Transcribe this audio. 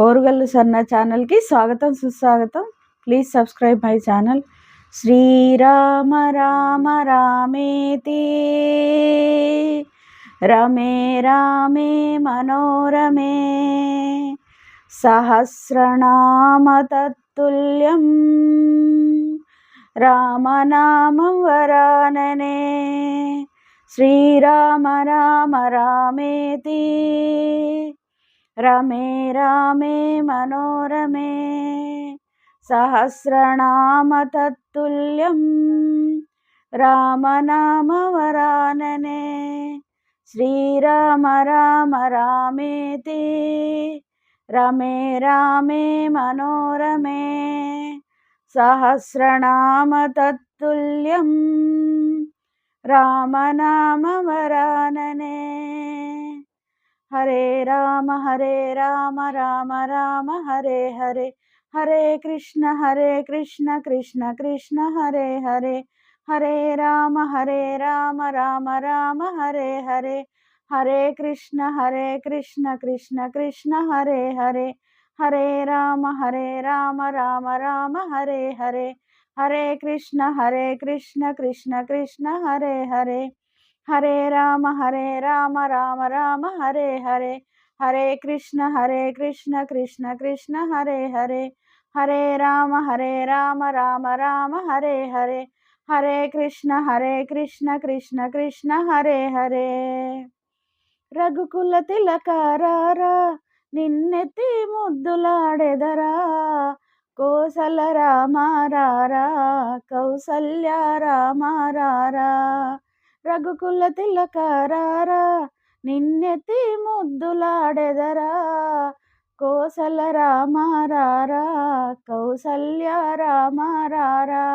ఓరుగల్లు సన్న ఛానల్కి స్వాగతం సుస్వాగతం. Please subscribe my channel. శ్రీరామ రామ రామేతి రమే రామే మనోరమే సహస్రనామ తత్తుల్యం రామనామం వరాననే. శ్రీరామ రామ రామేతి రమే రామే మనోరమే సహస్రనామ తత్తుల్యం రామనామ వరాననే. శ్రీరామ రామ రామేతి రమే రామే మనోరమే సహస్రనామ తత్తుల్యం రామనామ వరాననే. హరే రామ రామ రామ హరే హరే, హరే కృష్ణ కృష్ణ కృష్ణ హరే హరే. హరే రామ రామ రామ హరే హరే, హరే కృష్ణ కృష్ణ కృష్ణ హరే హరే. హరే రామ రామ రామ హరే హరే, హరే కృష్ణ కృష్ణ కృష్ణ హరే హరే. హరే రామ రామ రామ హరే హరే, హరే కృష్ణ కృష్ణ కృష్ణ హరే హరే. హరే రామ రామ రామ హరే హరే, హరే కృష్ణ కృష్ణ కృష్ణ హరే హరే. రఘుకుల తిలకారారా నిన్నెత్తి ముద్దులాడెదరా, కోసల రామారారా కౌసల్య రామారారా. రఘుకుల తిలకారారా నిన్నెత్తి ముద్దులాడెదరా, కోసల రామారారా కౌసల్య రామారారా.